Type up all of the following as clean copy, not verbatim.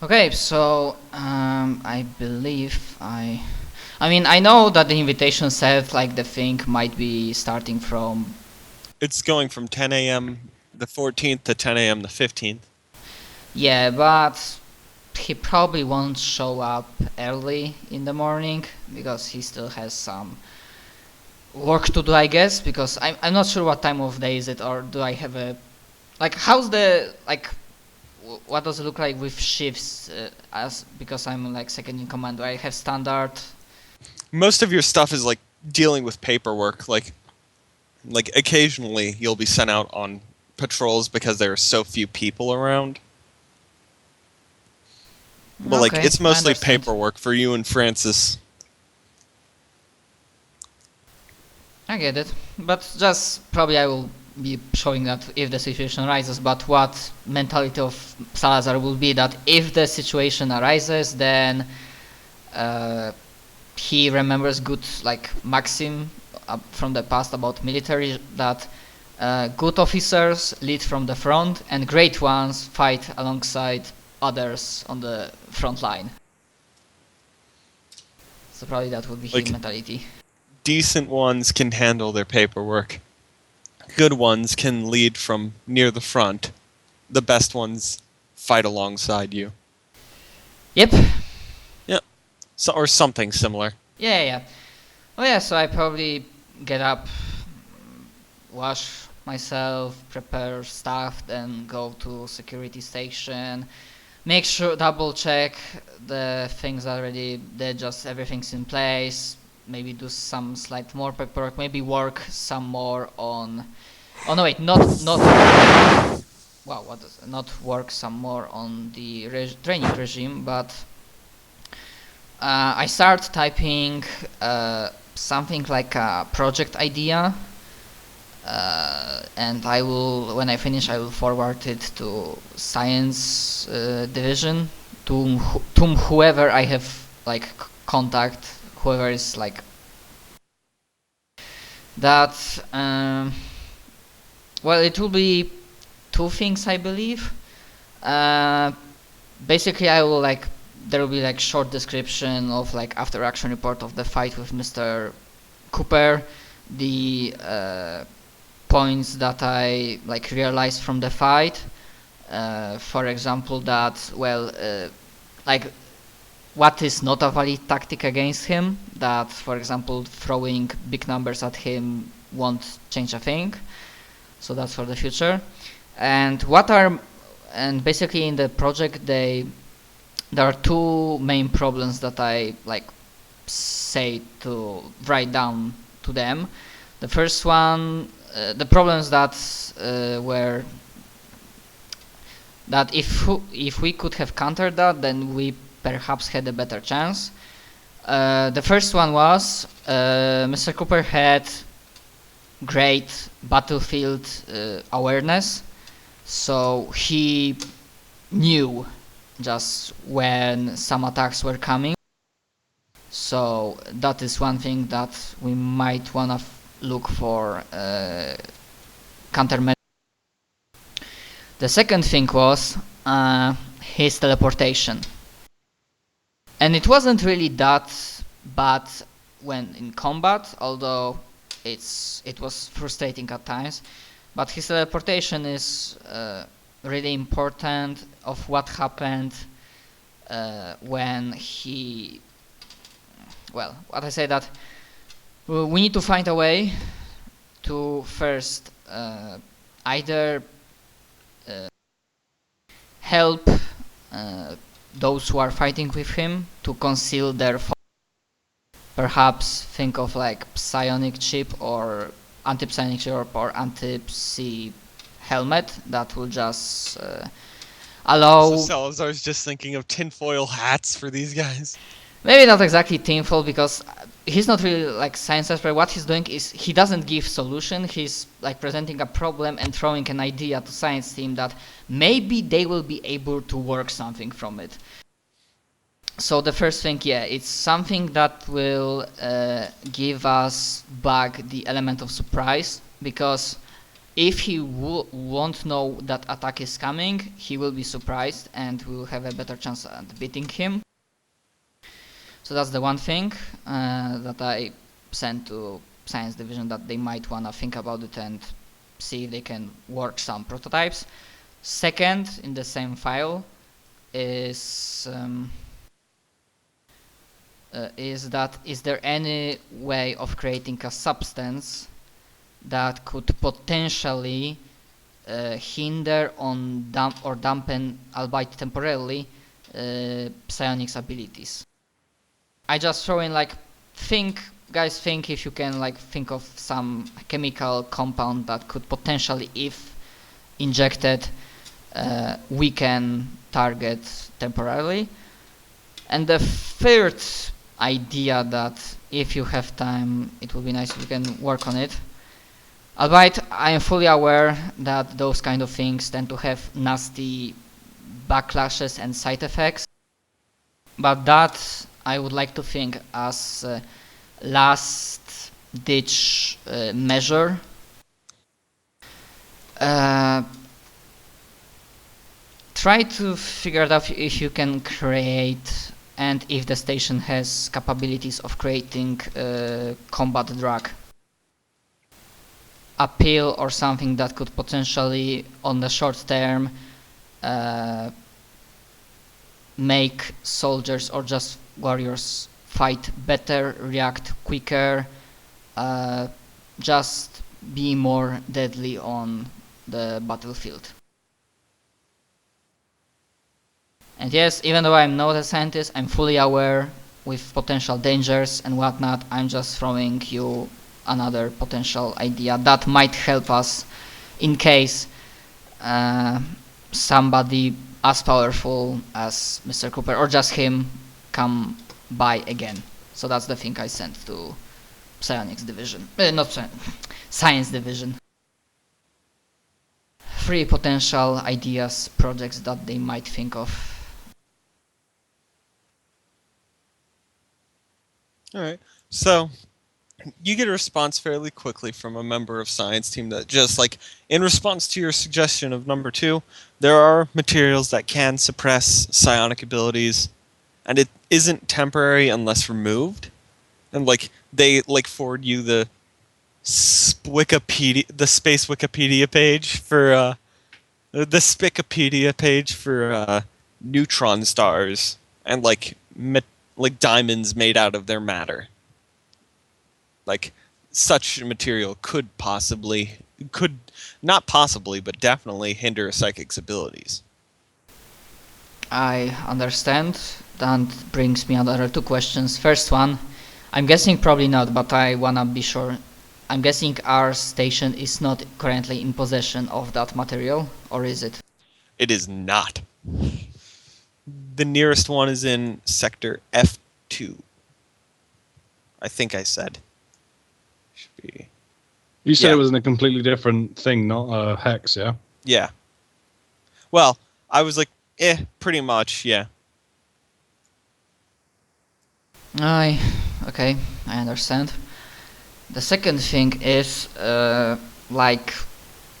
Okay, so I believe I mean, I know that the invitation said like the thing might be starting from. It's going from 10 a.m. the 14th to 10 a.m. the 15th. Yeah, but he probably won't show up early in the morning because he still has some work to do, I guess. Because I'm not sure what time of day is it, or do I have a like how's the like what does it look like with shifts as because I'm like second in command? Do I have standard? Most of your stuff is like dealing with paperwork. Like occasionally you'll be sent out on patrols because there are so few people around. But like Okay, it's I mostly understand. paperwork for you and Francis. I get it, but just probably I will be showing that if the situation arises. But what mentality of Salazar will be that if the situation arises, then he remembers good like maxim from the past about military that good officers lead from the front and great ones fight alongside others on the front line. So probably that would be his Like mentality. decent ones can handle their paperwork. Good ones can lead from near the front. The best ones fight alongside you. Yep. Yeah. So, or something similar. Yeah. Oh yeah, so I probably get up, wash myself, prepare stuff, then go to security station, make sure double check the things already, that just everything's in place, maybe do some slight more paperwork, maybe work some more on. Oh no, wait, not. Wow, what does not work some more on the training regime, but I start typing something like a project idea, and I will, when I finish, I will forward it to science division, to whoever I have like contact, whoever is like that. Well, it will be two things, I believe. Uh, Basically, I will like there will be like short description of like after action report of the fight with Mr. Cooper, the points that I like realized from the fight. For example, that like what is not a valid tactic against him. That, for example, throwing big numbers at him won't change a thing. So that's for the future. And basically in the project there are two main problems that I like say to write down to them. The first one, the problems that were that if we could have countered that, then we perhaps had a better chance. The first one was Mr. Cooper had great battlefield awareness, so he knew just when some attacks were coming. So that is one thing that we might wanna look for countermeasures. The second thing was his teleportation, and it wasn't really that bad when in combat, although it was frustrating at times. But his teleportation is really important of what happened when he. Well, what I say that we need to find a way to first either help those who are fighting with him to conceal their perhaps think of like psionic chip or anti-psionic chip or anti-psi helmet that will just allow. So Salazar's just thinking of tinfoil hats for these guys. Maybe not exactly tinfoil, because he's not really like science expert. What he's doing is he doesn't give solution. He's like presenting a problem and throwing an idea to science team that maybe they will be able to work something from it. So the first thing, yeah, it's something that will give us back the element of surprise, because if he won't know that attack is coming, he will be surprised and will have a better chance at beating him. So that's the one thing that I sent to Science Division, that they might wanna think about it and see if they can work some prototypes. Second, in the same file, is there any way of creating a substance that could potentially hinder or dampen, albeit temporarily, psionics abilities? I just throw in like, guys think if you can like think of some chemical compound that could potentially, if injected, weaken target temporarily. And the third idea, that if you have time, it would be nice if you can work on it. Albeit I am fully aware that those kind of things tend to have nasty backlashes and side effects, but that I would like to think as a last ditch measure. Try to figure out if you can create, and if the station has capabilities of creating combat drug, a pill or something that could potentially on the short term make soldiers or just warriors fight better, react quicker, just be more deadly on the battlefield. And yes, even though I'm not a scientist, I'm fully aware with potential dangers and whatnot. I'm just throwing you another potential idea that might help us in case somebody as powerful as Mr. Cooper or just him come by again. So that's the thing I sent to Psionics Division, Science Division. 3 potential ideas, projects that they might think of. Alright, so you get a response fairly quickly from a member of science team that just like, in response to your suggestion of number 2, there are materials that can suppress psionic abilities, and it isn't temporary unless removed. And like, they like forward you the space Wikipedia page for the Spikipedia page for neutron stars and like diamonds made out of their matter. Like, such material could not possibly, but definitely hinder a psychic's abilities. I understand. That brings me another 2 questions. First one, I'm guessing probably not, but I wanna be sure. I'm guessing our station is not currently in possession of that material, or is it? It is not. The nearest one is in sector F2. I think I said. Should be. You said Yeah. it was in a completely different thing, not a hex, yeah? Yeah. Well, I was like, pretty much, yeah. Okay, I understand. The second thing is, like,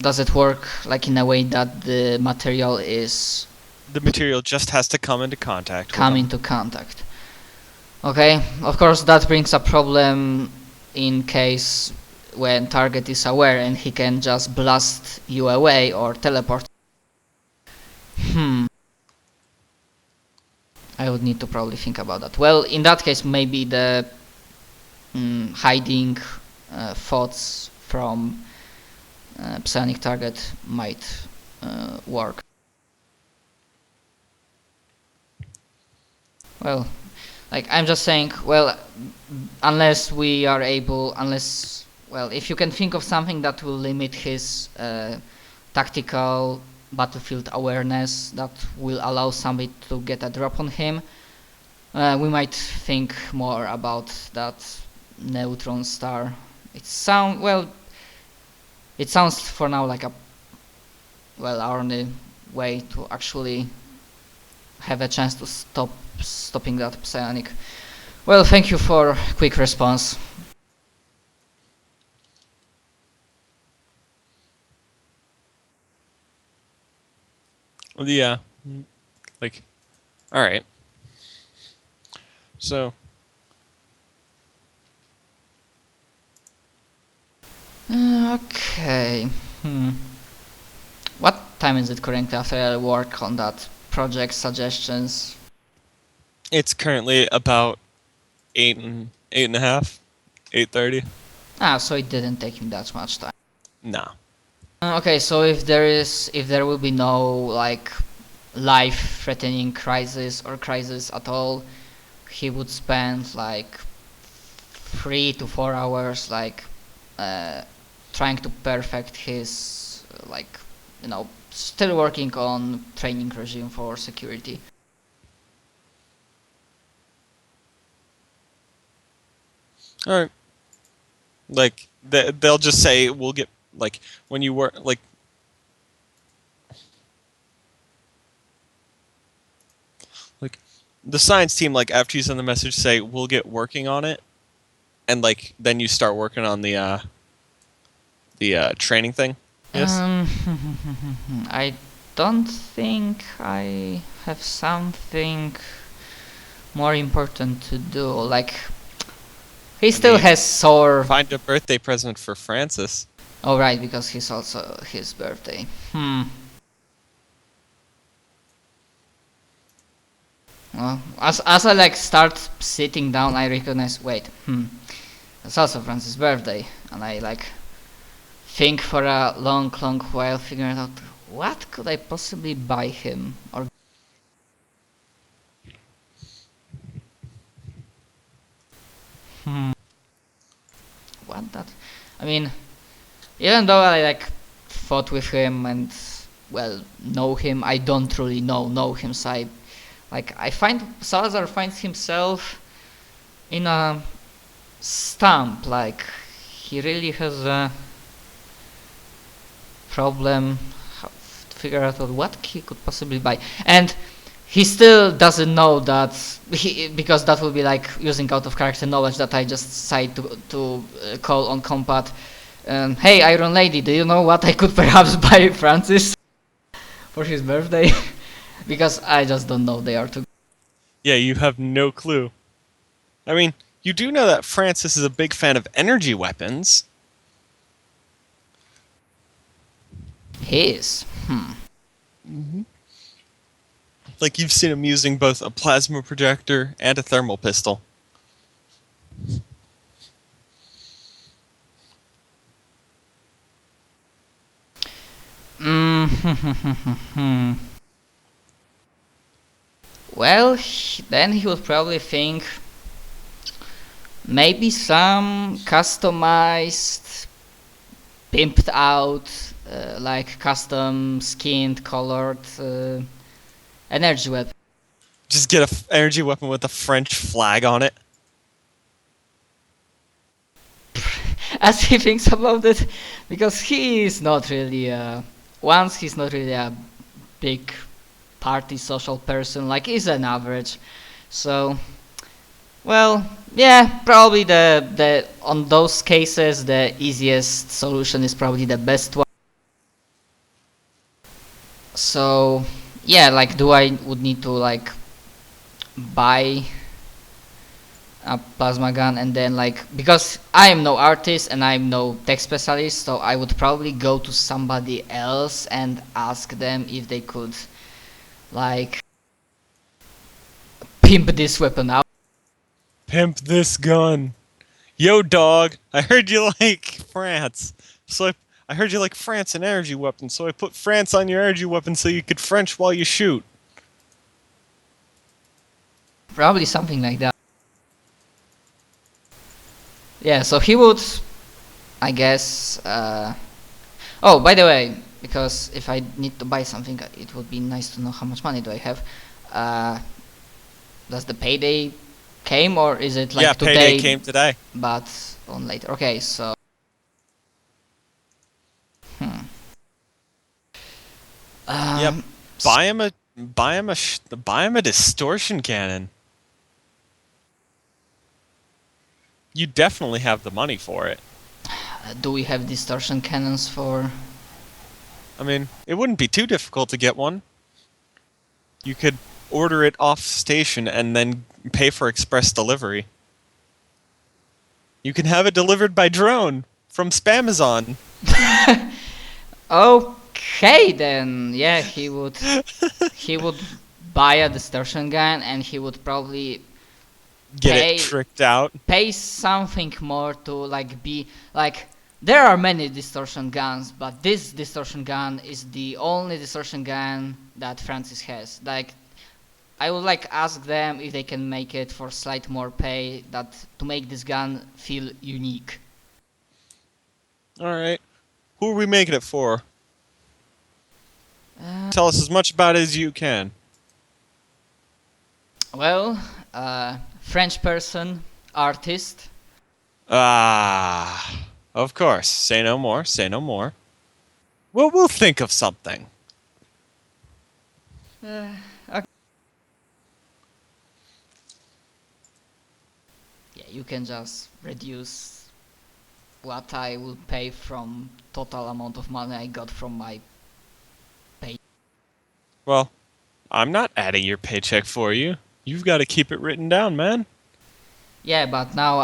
does it work like in a way that the material is The material just has to come into contact. come into contact? Okay, of course that brings a problem in case when target is aware and he can just blast you away or teleport. I would need to probably think about that. Well, in that case, maybe the hiding thoughts from psionic target might work. Well, like, I'm just saying, well, unless if you can think of something that will limit his tactical battlefield awareness, that will allow somebody to get a drop on him, we might think more about that neutron star. It sounds for now like our only way to actually have a chance to stopping that psionic. Well, thank you for quick response. Yeah. Like, all right. So, Okay. What time is it currently after I work on that project suggestions? it's currently about 8:30. 8:30. Ah, so it didn't take me that much time. Nah. Okay, so if there will be no like life-threatening crisis or crisis at all, he would spend like 3 to 4 hours like uh, trying to perfect his like still working on training regime for security. All right. Like they'll just say we'll get like when you work like the science team like after you send the message say we'll get working on it, and like then you start working on the training thing. Yes. I don't think I have something more important to do. Like he still mean, has sore. Find a birthday present for Francis. Oh right, because he's also his birthday. Well, as I like start sitting down, I recognize. Wait. It's also Francis' birthday, and I like think for a long while, figuring out what could I possibly buy him or. What that? I mean, even though I like fought with him and well know him, I don't truly know him. So I find Salazar finds himself in a stump. Like he really has a problem to figure out what he could possibly buy, and he still doesn't know that because that will be like using out of character knowledge that I just decided to call on compat. Hey, Iron Lady, do you know what I could perhaps buy Francis for his birthday? Because I just don't know. They are too. Yeah, you have no clue. I mean, you do know that Francis is a big fan of energy weapons. He is. Like you've seen him using both a plasma projector and a thermal pistol. Well, then he would probably think maybe some customized, pimped out, like custom skinned, colored energy weapon. Just get a energy weapon with a French flag on it. As he thinks about it, because he is not really he's not really a big party social person, like he's an average. So well, yeah, probably the on those cases the easiest solution is probably the best one. So yeah, like do I would need to like buy a plasma gun and then like because I am no artist and I'm no tech specialist, so I would probably go to somebody else and ask them if they could like pimp this weapon out. Pimp this gun. Yo, dog, I heard you like France. So I heard you like France and energy weapons, so I put France on your energy weapon so you could French while you shoot. Probably something like that. Yeah, so he would, I guess. Oh, by the way, because if I need to buy something, it would be nice to know how much money do I have. Does the payday came or is it like yeah, today? payday came today. But on later. Okay, so. Yep. Buy him a distortion cannon. You definitely have the money for it. Do we have distortion cannons for? I mean, it wouldn't be too difficult to get one. You could order it off station and then pay for express delivery. You can have it delivered by drone from Spamazon. Okay then, yeah, he would buy a distortion gun and he would probably Get pay it tricked out. pay something more to like be like there are many distortion guns, but this distortion gun is the only distortion gun that Francis has. Like I would like ask them if they can make it for slight more pay that to make this gun feel unique. Alright. Who are we making it for? Uh, Tell us as much about it as you can. well, French person, artist. Ah, of course. Say no more, say no more. Well, we'll think of something. Okay. Yeah, you can just reduce what I will pay from total amount of money I got from my pay. Well, I'm not adding your paycheck for you. You've got to keep it written down, man. Yeah, but now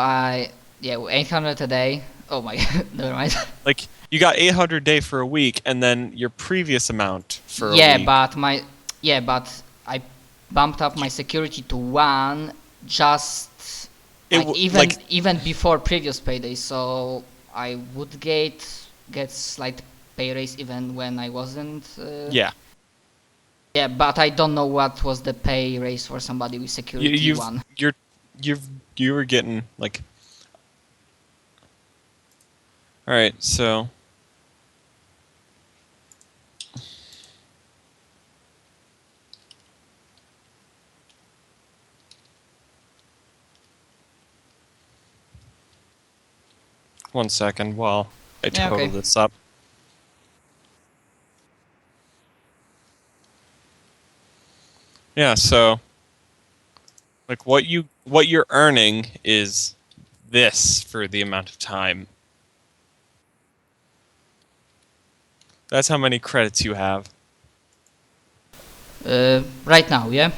800 a day. Oh my, never mind. Like, you got 800 a day for a week, and then your previous amount for a Yeah, week. but I bumped up my security to 1 just It like, w- like- even before previous payday, so I would get slight pay raise even when I wasn't. Yeah. Yeah, but I don't know what was the pay raise for somebody with security You, 1. you were getting, like... Alright, so... One second while I Yeah, total okay. this up. Yeah, so like what you're earning is this for the amount of time. That's how many credits you have. Right now, yeah.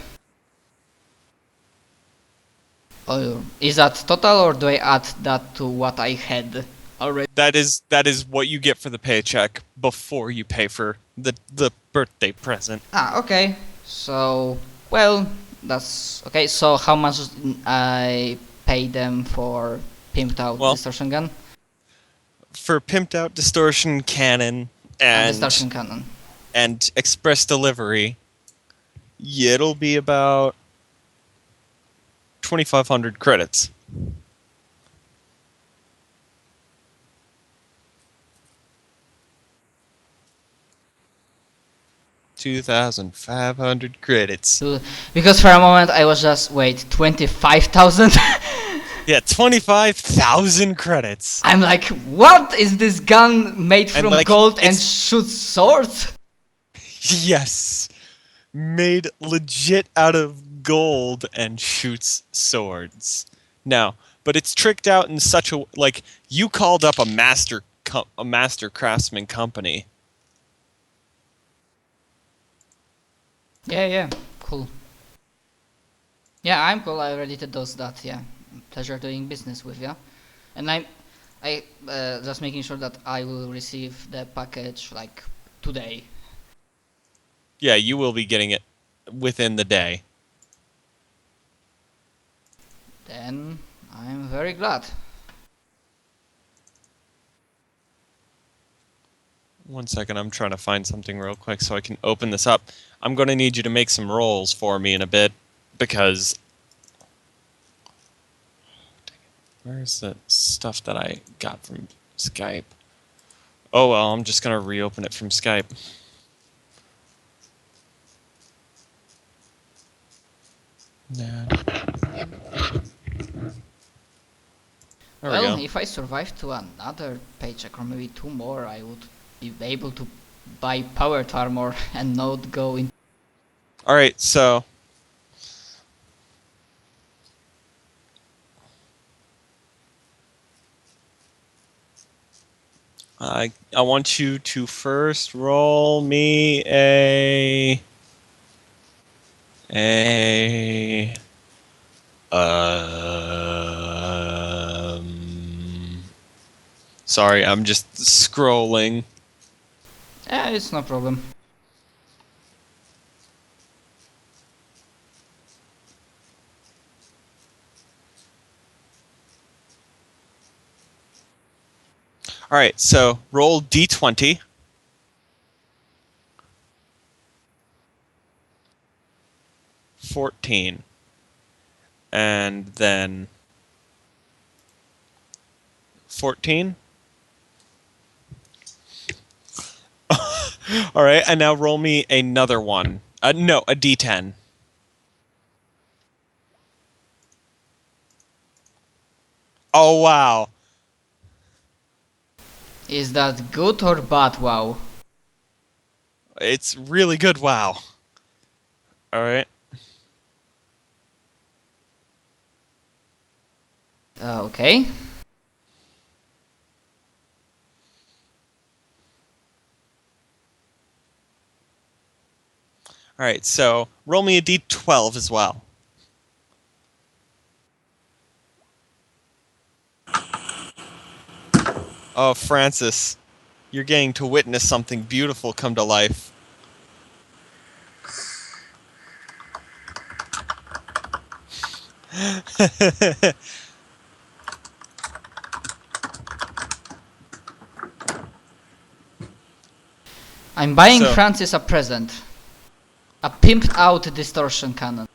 Oh, is that total or do I add that to what I had already? That is what you get for the paycheck before you pay for the birthday present. Ah, okay. So, well, that's okay. So, how much I pay them for pimped out Well, distortion gun For pimped out distortion cannon and distortion cannon? and express delivery, it'll be about 2,500 credits. $2,500 credits. Because for a moment I was just wait 25,000. Yeah, 25,000 credits. I'm like, what is this gun made And, from like, gold and it's- shoots swords? Yes. Made legit out of gold and shoots swords. Now, but it's tricked out in such a like you called up a master craftsman company. Yeah, cool. Yeah, I'm cool. I already did those that. Yeah, pleasure doing business with you. And I just making sure that I will receive the package like today. Yeah, you will be getting it within the day. Then I'm very glad. One second, I'm trying to find something real quick so I can open this up. I'm going to need you to make some rolls for me in a bit because where's the stuff that I got from Skype? Oh well, I'm just going to reopen it from Skype. Yeah. There we Well, go. if I survive to another paycheck or maybe 2 more, I would be able to buy powered armor and not go in. All right, so I want you to first roll me a A sorry, I'm just scrolling. Yeah, it's no problem. All right, so roll d20. $14, and then 14. All right, and now roll me another one. No, a d10. Oh wow, Is that good or bad? Wow. it's really good. Wow. All right. Okay. All right, so roll me a d12 as well. Oh, Francis, you're getting to witness something beautiful come to life. I'm buying So- Francis a present. A pimped out distortion cannon.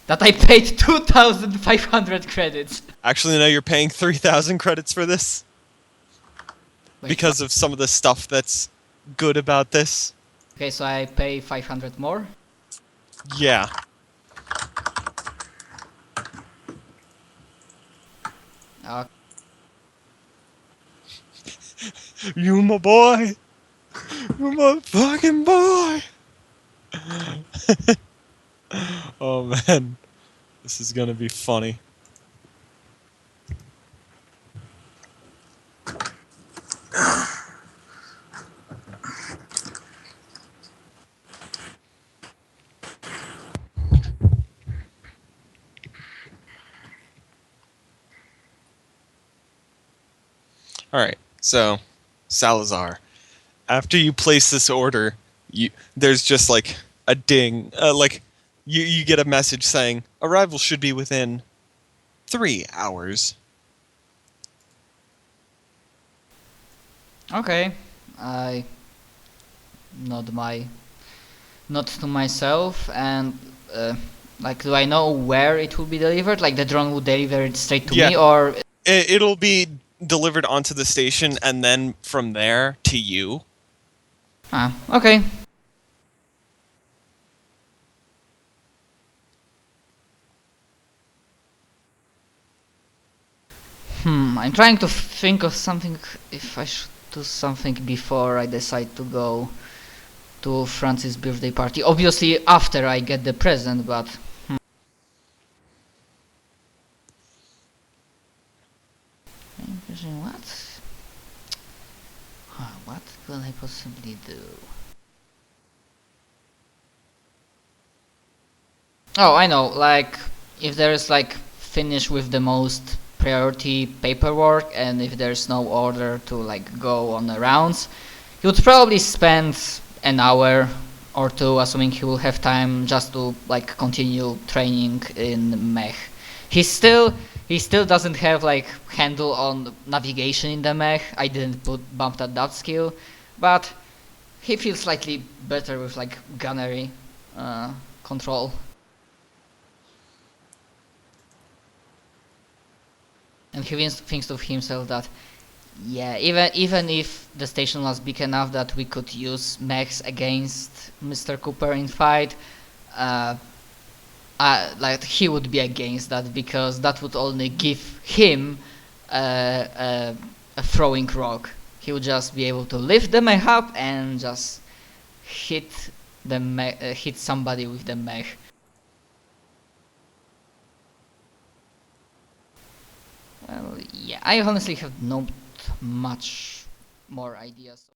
That I paid 2,500 credits. Actually, no, you're paying 3,000 credits for this Wait, because of some of the stuff that's good about this. okay, so I pay 500 more. Yeah. Uh, You my boy. You my fucking boy. Oh man, this is gonna be funny. All right, so Salazar, after you place this order, there's just like a ding, like you get a message saying arrival should be within 3 hours. okay. I not to myself, and like, do I know where it will be delivered? Like the drone will deliver it straight to Yeah. me, or It'll be delivered onto the station and then from there to you. okay. I'm trying to think of something, if I should do something before I decide to go to Francis' birthday party. Obviously after I get the present, but what? What could I possibly do? Oh, I know, like, if there's like finish with the most priority paperwork, and if there's no order to like go on the rounds, he would probably spend an hour or two, assuming he will have time, just to like continue training in mech. He still doesn't have like handle on navigation in the mech. I didn't bump that skill, but he feels slightly better with like gunnery control. And he thinks to himself that, yeah, even if the station was big enough that we could use mechs against Mr. Cooper in fight, like he would be against that, because that would only give him a throwing rock. He would just be able to lift the mech up and just hit hit somebody with the mech. Well, yeah, I honestly have not much more ideas.